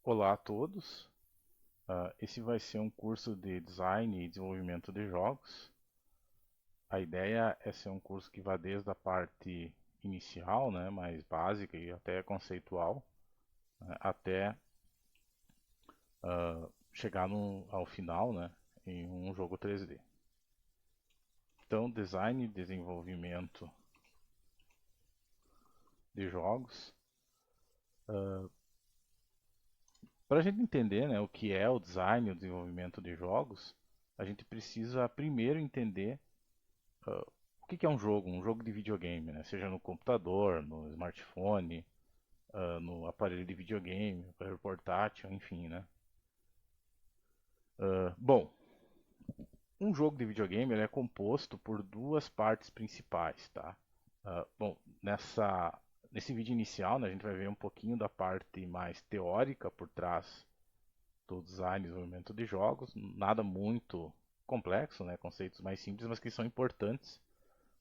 Olá a todos. Esse vai ser um curso de design e desenvolvimento de jogos. A ideia é ser um curso que vá desde a parte inicial, né, mais básica e até conceitual, né, até chegar ao final, né, em um jogo 3D. Então, design e desenvolvimento de jogos. Para a gente entender, né, o que é o design e o desenvolvimento de jogos, a gente precisa primeiro entender o que é um jogo de videogame, né? Seja no computador, no smartphone, no aparelho de videogame, aparelho portátil, enfim, né? Bom, um jogo de videogame ele é composto por duas partes principais, tá? Bom, nesse vídeo inicial, né, a gente vai ver um pouquinho da parte mais teórica por trás do design e desenvolvimento de jogos, nada muito complexo, né? Conceitos mais simples, mas que são importantes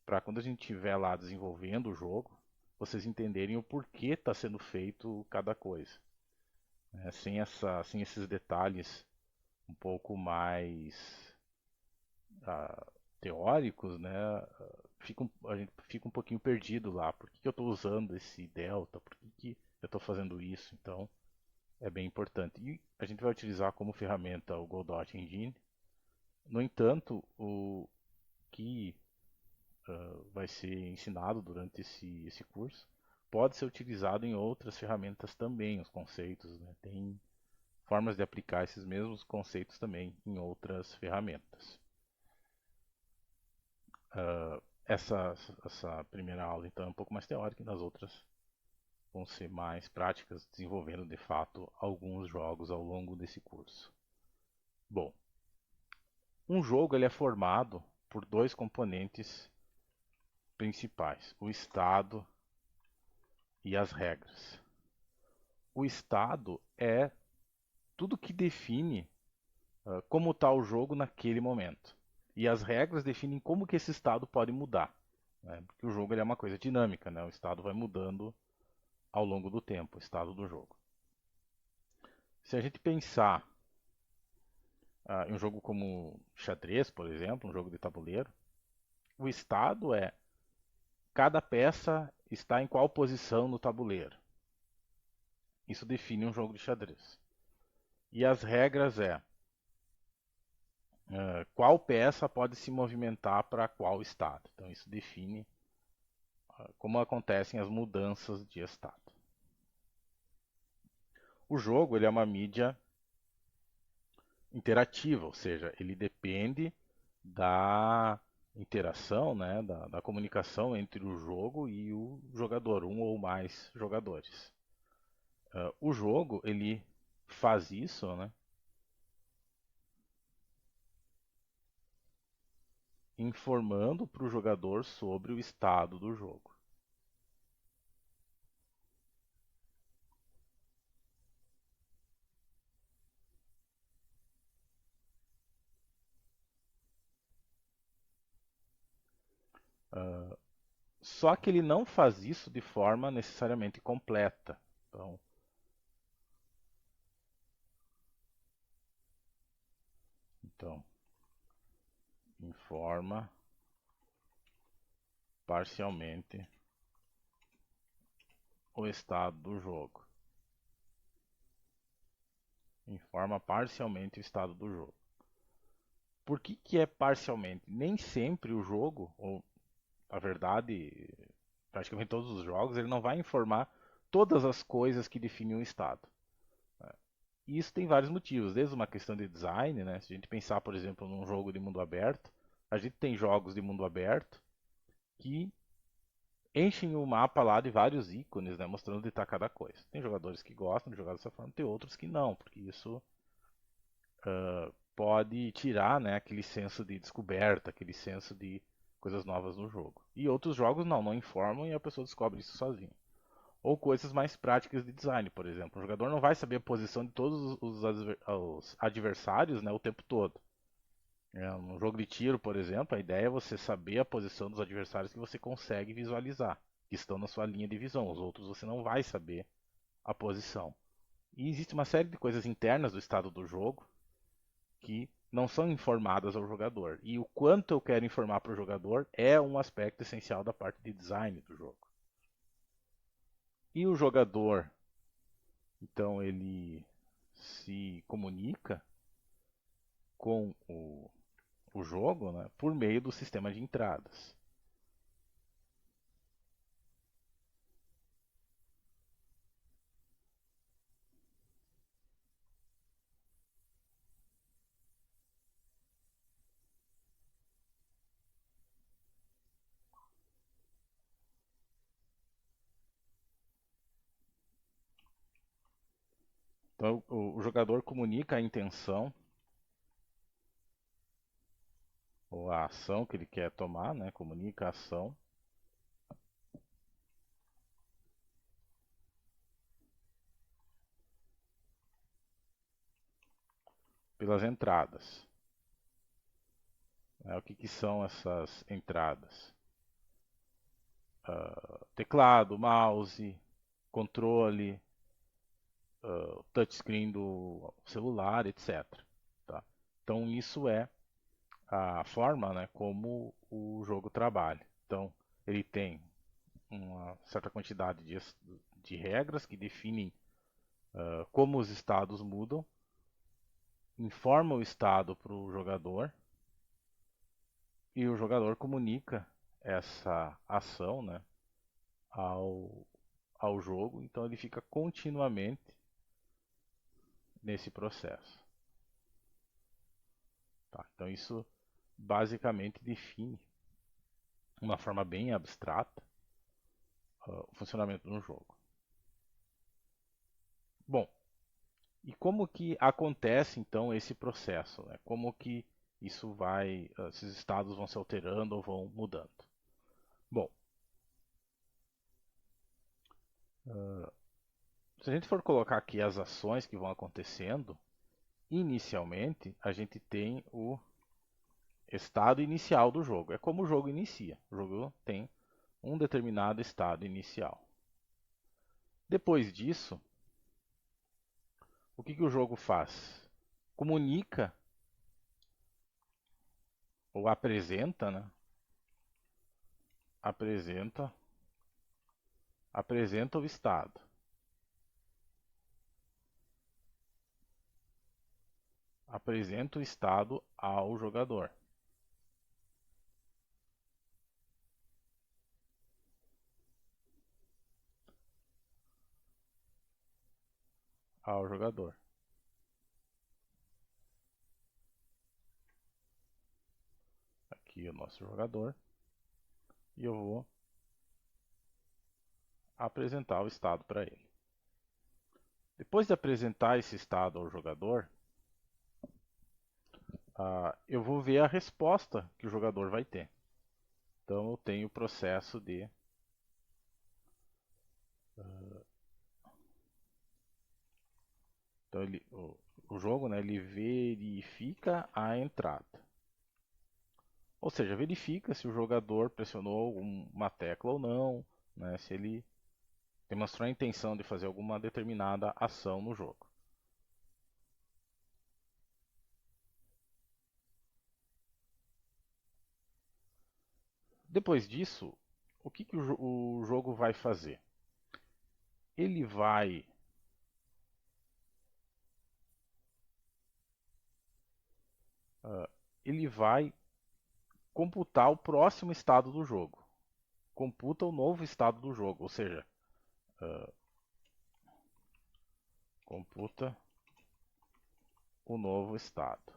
para quando a gente estiver lá desenvolvendo o jogo, vocês entenderem o porquê está sendo feito cada coisa. Né? Sem esses detalhes um pouco mais teóricos, né? A gente fica um pouquinho perdido lá. Por que eu estou usando esse delta? Por que eu estou fazendo isso? Então, é bem importante. E a gente vai utilizar como ferramenta o Godot Engine. No entanto, o que vai ser ensinado durante esse curso, pode ser utilizado em outras ferramentas também, os conceitos, né? Tem formas de aplicar esses mesmos conceitos também em outras ferramentas. Uh, essa primeira aula então é um pouco mais teórica e nas outras vão ser mais práticas, desenvolvendo de fato alguns jogos ao longo desse curso. Bom, um jogo ele é formado por dois componentes principais, o estado e as regras. O estado é tudo que define como está o jogo naquele momento. E as regras definem como que esse estado pode mudar. Né? Porque o jogo ele é uma coisa dinâmica, né? O estado vai mudando ao longo do tempo, o estado do jogo. Se a gente pensar em um jogo como xadrez, por exemplo, um jogo de tabuleiro, o estado é cada peça está em qual posição no tabuleiro. Isso define um jogo de xadrez. E as regras é qual peça pode se movimentar para qual estado. Então isso define como acontecem as mudanças de estado. O jogo ele é uma mídia interativa, ou seja, ele depende da interação, né, da comunicação entre o jogo e o jogador, um ou mais jogadores. O jogo ele faz isso, né, informando para o jogador sobre o estado do jogo. Só que ele não faz isso de forma necessariamente completa. Então informa parcialmente o estado do jogo. Informa parcialmente o estado do jogo. Por que é parcialmente? Nem sempre o jogo, ou a verdade, praticamente todos os jogos, ele não vai informar todas as coisas que definem o estado. E isso tem vários motivos, desde uma questão de design, né? Se a gente pensar, por exemplo, num jogo de mundo aberto, a gente tem jogos de mundo aberto que enchem o mapa lá de vários ícones, né, mostrando onde está cada coisa. Tem jogadores que gostam de jogar dessa forma, tem outros que não, porque isso pode tirar, né, aquele senso de descoberta, aquele senso de coisas novas no jogo. E outros jogos não informam e a pessoa descobre isso sozinha. Ou coisas mais práticas de design, por exemplo. O jogador não vai saber a posição de todos os adversários, né, o tempo todo. Um jogo de tiro, por exemplo, a ideia é você saber a posição dos adversários que você consegue visualizar, que estão na sua linha de visão. Os outros você não vai saber a posição. E existe uma série de coisas internas do estado do jogo que não são informadas ao jogador. E o quanto eu quero informar para o jogador é um aspecto essencial da parte de design do jogo. E o jogador, então, ele se comunica com o jogo, né, por meio do sistema de entradas. Então, o jogador comunica a intenção ou a ação que ele quer tomar, né, comunica a ação pelas entradas. O que são essas entradas? Teclado, mouse, controle, touchscreen do celular, etc. Tá? Então isso é a forma, né, como o jogo trabalha. Então ele tem uma certa quantidade de regras que definem como os estados mudam, informa o estado para o jogador e o jogador comunica essa ação, né, ao, ao jogo. Então ele fica continuamente nesse processo. Tá? Então isso basicamente define, de uma forma bem abstrata, o funcionamento de um jogo. Bom, e como que acontece então esse processo? Né? Como que isso vai, esses estados vão se alterando ou vão mudando? Bom, se a gente for colocar aqui as ações que vão acontecendo, inicialmente a gente tem o estado inicial do jogo. É como o jogo inicia. O jogo tem um determinado estado inicial. Depois disso, o que o jogo faz? Comunica ou apresenta, né? Apresenta, apresenta o estado. Apresenta o estado ao jogador. Ao jogador. Aqui é o nosso jogador. E eu vou apresentar o estado para ele. Depois de apresentar esse estado ao jogador, eu vou ver a resposta que o jogador vai ter. Então eu tenho o processo de então o jogo, né, ele verifica a entrada. Ou seja, verifica se o jogador pressionou uma tecla ou não, né, se ele demonstrou a intenção de fazer alguma determinada ação no jogo. Depois disso, o que o jogo vai fazer? Ele vai ele vai computar o próximo estado do jogo. Computa o novo estado do jogo, ou seja, computa o novo estado.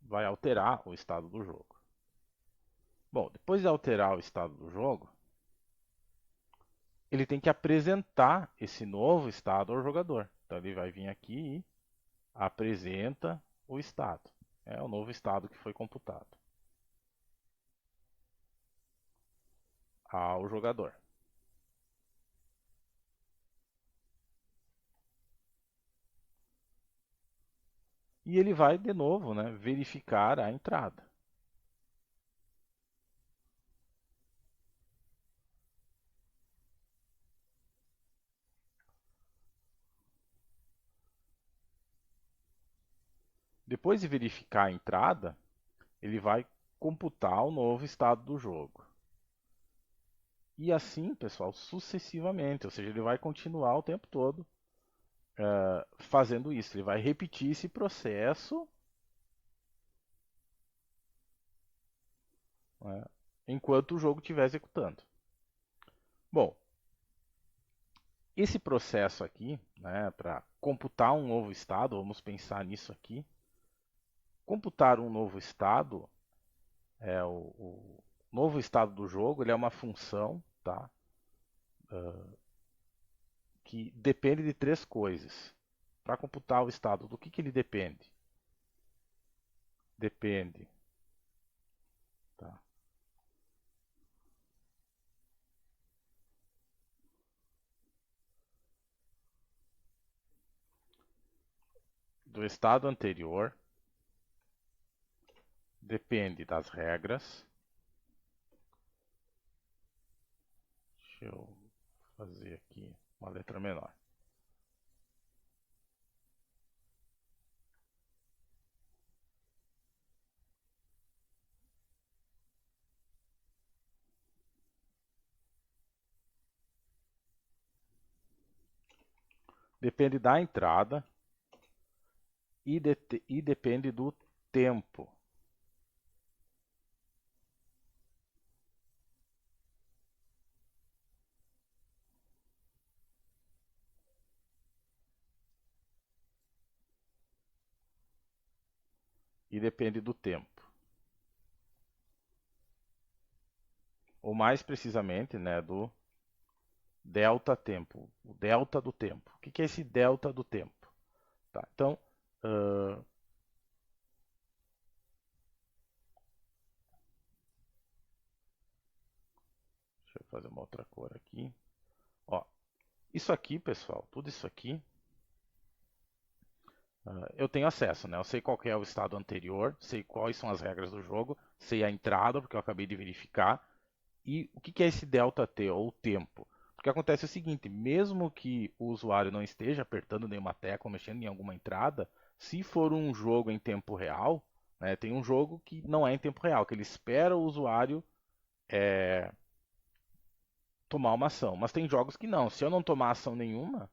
Vai alterar o estado do jogo. Bom, depois de alterar o estado do jogo, ele tem que apresentar esse novo estado ao jogador. Então ele vai vir aqui e apresenta o estado. É o novo estado que foi computado ao jogador. E ele vai de novo, né, verificar a entrada. Depois de verificar a entrada, ele vai computar o novo estado do jogo. E assim, pessoal, sucessivamente. Ou seja, ele vai continuar o tempo todo fazendo isso. Ele vai repetir esse processo, né, enquanto o jogo estiver executando. Bom, esse processo aqui, né, para computar um novo estado, vamos pensar nisso aqui. Computar um novo estado, o novo estado do jogo, ele é uma função, tá, que depende de três coisas. Para computar o estado, do que ele depende? Depende, tá, do estado anterior, depende das regras. Deixa eu fazer aqui uma letra menor. Depende da entrada e depende do tempo. E depende do tempo. Ou mais precisamente, né, do delta tempo, o delta do tempo. O que é esse delta do tempo? Tá, então, uh, deixa eu fazer uma outra cor aqui. Ó, isso aqui, pessoal, tudo isso aqui, eu tenho acesso, né? Eu sei qual é o estado anterior, sei quais são as regras do jogo, sei a entrada, porque eu acabei de verificar, e o que é esse delta t, ou o tempo? Porque acontece o seguinte, mesmo que o usuário não esteja apertando nenhuma tecla ou mexendo em alguma entrada, se for um jogo em tempo real, né, tem um jogo que não é em tempo real, que ele espera o usuário tomar uma ação. Mas tem jogos que não. Se eu não tomar ação nenhuma,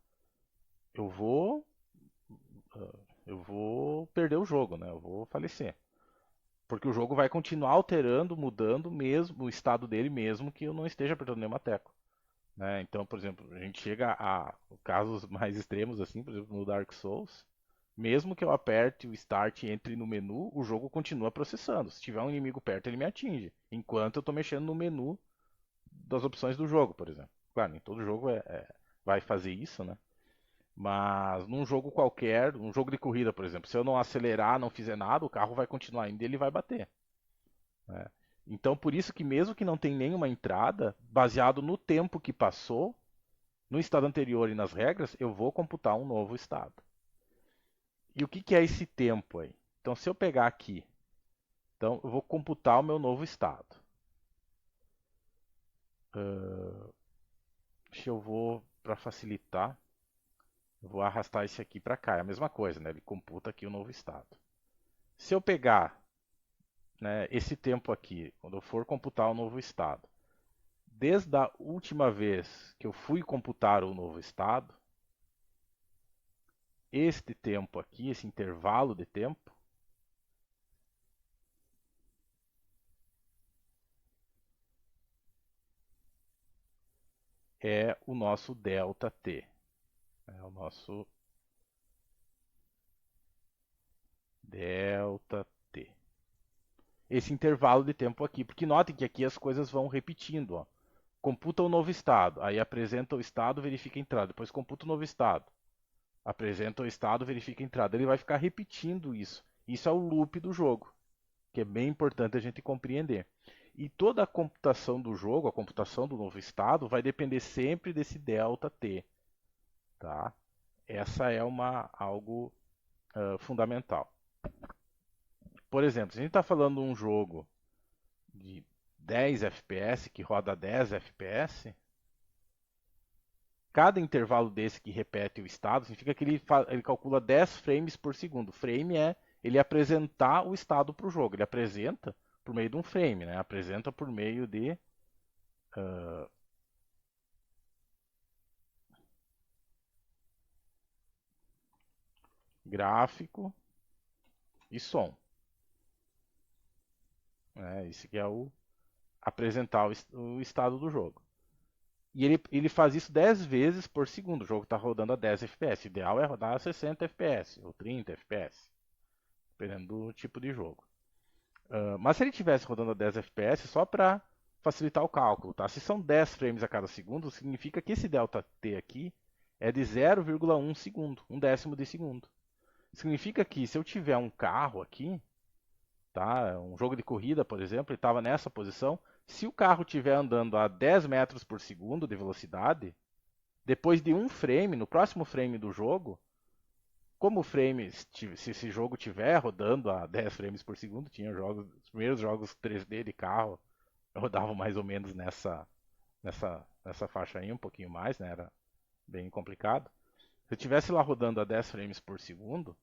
eu vou, eu vou perder o jogo, né? Eu vou falecer. Porque o jogo vai continuar alterando, mudando mesmo o estado dele mesmo que eu não esteja apertando nenhuma tecla. Né? Então, por exemplo, a gente chega a casos mais extremos assim, por exemplo, no Dark Souls, mesmo que eu aperte o Start e entre no menu, o jogo continua processando. Se tiver um inimigo perto, ele me atinge, enquanto eu estou mexendo no menu das opções do jogo, por exemplo. Claro, nem todo jogo vai fazer isso, né? Mas num jogo qualquer, um jogo de corrida, por exemplo, se eu não acelerar, não fizer nada, o carro vai continuar indo e ele vai bater. Né? Então, por isso que mesmo que não tenha nenhuma entrada, baseado no tempo que passou, no estado anterior e nas regras, eu vou computar um novo estado. E o que é esse tempo aí? Então, se eu pegar aqui, então eu vou computar o meu novo estado. Se eu vou, para facilitar, eu vou arrastar esse aqui para cá. É a mesma coisa, né? Ele computa aqui o novo estado. Se eu pegar, né, esse tempo aqui, quando eu for computar o novo estado, desde a última vez que eu fui computar o novo estado, este tempo aqui, esse intervalo de tempo, é o nosso ΔT. É o nosso ΔT. Esse intervalo de tempo aqui, porque notem que aqui as coisas vão repetindo. Ó. Computa o novo estado, aí apresenta o estado, verifica a entrada. Depois computa o novo estado, apresenta o estado, verifica a entrada. Ele vai ficar repetindo isso. Isso é o loop do jogo, que é bem importante a gente compreender. E toda a computação do jogo, a computação do novo estado, vai depender sempre desse ΔT. Tá? Essa é algo fundamental. Por exemplo, se a gente está falando de um jogo de 10 FPS, que roda 10 FPS, cada intervalo desse que repete o estado significa que ele calcula 10 frames por segundo. Frame é ele apresentar o estado para o jogo. Ele apresenta por meio de um frame, né? Apresenta por meio de uh, gráfico e som. Esse que é o apresentar o estado do jogo. E ele faz isso 10 vezes por segundo. O jogo está rodando a 10 FPS. O ideal é rodar a 60 FPS ou 30 FPS, dependendo do tipo de jogo. Mas se ele estivesse rodando a 10 FPS, só para facilitar o cálculo, tá? Se são 10 frames a cada segundo, significa que esse delta T aqui é de 0,1 segundo, um décimo de segundo. Significa que se eu tiver um carro aqui, tá? Um jogo de corrida, por exemplo, e estava nessa posição, se o carro estiver andando a 10 metros por segundo de velocidade, depois de um frame, no próximo frame do jogo, como o frame, se esse jogo tiver rodando a 10 frames por segundo, tinha jogos, os primeiros jogos 3D de carro rodavam mais ou menos nessa faixa aí, um pouquinho mais, né? Era bem complicado. Se eu estivesse lá rodando a 10 frames por segundo,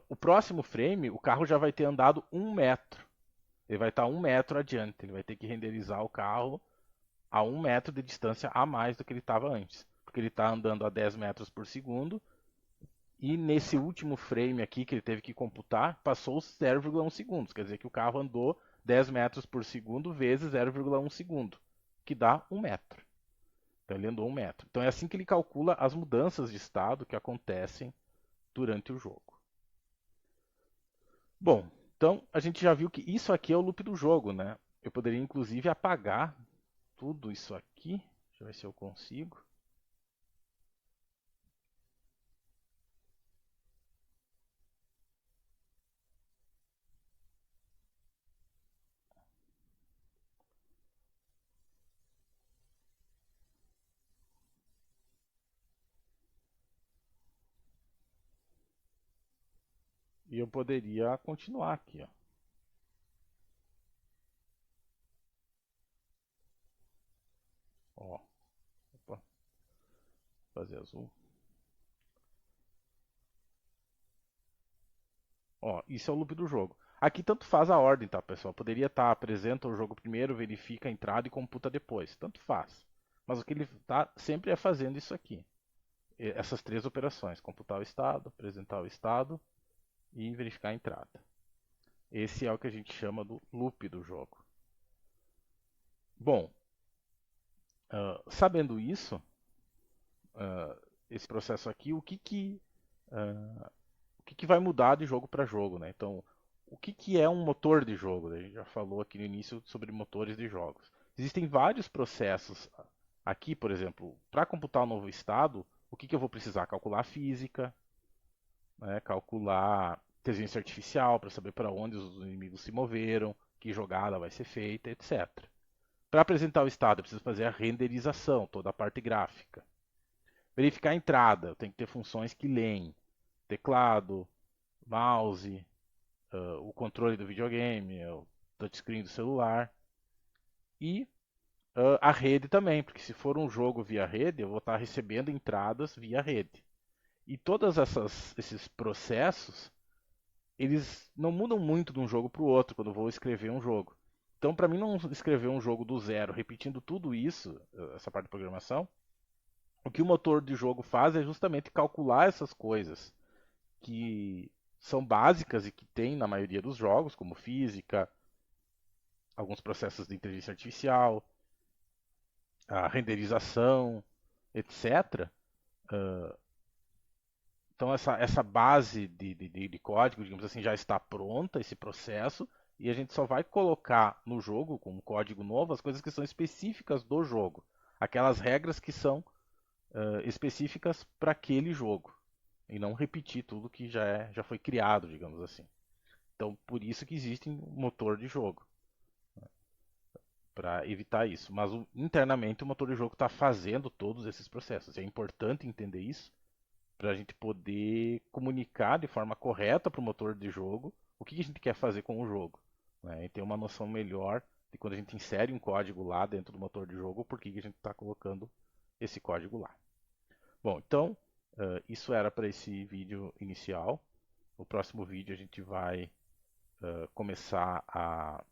o próximo frame, o carro já vai ter andado 1 metro. Ele vai estar 1 metro adiante. Ele vai ter que renderizar o carro a 1 metro de distância a mais do que ele estava antes. Porque ele está andando a 10 metros por segundo. E nesse último frame aqui que ele teve que computar, passou os 0,1 segundos. Quer dizer que o carro andou 10 metros por segundo vezes 0,1 segundo, que dá 1 metro. Então ele andou 1 metro. Então é assim que ele calcula as mudanças de estado que acontecem durante o jogo. Bom, então a gente já viu que isso aqui é o loop do jogo, né? Eu poderia inclusive apagar tudo isso aqui. Deixa eu ver se eu consigo. E eu poderia continuar aqui, ó. Ó, opa, fazer azul. Ó, isso é o loop do jogo. Aqui tanto faz a ordem, tá, pessoal? Poderia estar apresenta o jogo primeiro, verifica a entrada e computa depois. Tanto faz. Mas o que ele está sempre é fazendo isso aqui. Essas três operações: computar o estado, apresentar o estado e verificar a entrada. Esse é o que a gente chama do loop do jogo. Bom, sabendo isso, esse processo aqui, o que vai mudar de jogo para jogo, né? Então, o que é um motor de jogo? A gente já falou aqui no início sobre motores de jogos. Existem vários processos aqui, por exemplo, para computar um novo estado, o que eu vou precisar? Calcular a física, né? Calcular inteligência artificial para saber para onde os inimigos se moveram, que jogada vai ser feita, etc. Para apresentar o estado, eu preciso fazer a renderização, toda a parte gráfica. Verificar a entrada, eu tenho que ter funções que leem teclado, mouse, o controle do videogame, o touchscreen do celular e a rede também, porque se for um jogo via rede, eu vou estar recebendo entradas via rede. E todos esses processos, eles não mudam muito de um jogo para o outro quando eu vou escrever um jogo. Então, para mim não escrever um jogo do zero, repetindo tudo isso, essa parte de programação, o que o motor de jogo faz é justamente calcular essas coisas que são básicas e que tem na maioria dos jogos, como física, alguns processos de inteligência artificial, a renderização, etc. Então essa base de código, digamos assim, já está pronta, esse processo, e a gente só vai colocar no jogo, como código novo, as coisas que são específicas do jogo. Aquelas regras que são específicas para aquele jogo. E não repetir tudo que já foi criado, digamos assim. Então, por isso que existe um motor de jogo, para evitar isso. Mas internamente o motor de jogo está fazendo todos esses processos. É importante entender isso para a gente poder comunicar de forma correta para o motor de jogo o que a gente quer fazer com o jogo, né? E ter uma noção melhor de quando a gente insere um código lá dentro do motor de jogo, por que a gente está colocando esse código lá. Bom, então isso era para esse vídeo inicial. No próximo vídeo a gente vai começar a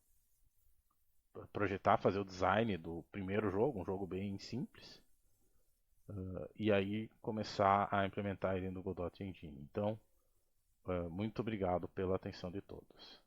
projetar, fazer o design do primeiro jogo, um jogo bem simples, e aí começar a implementar ele no Godot Engine. Então, muito obrigado pela atenção de todos.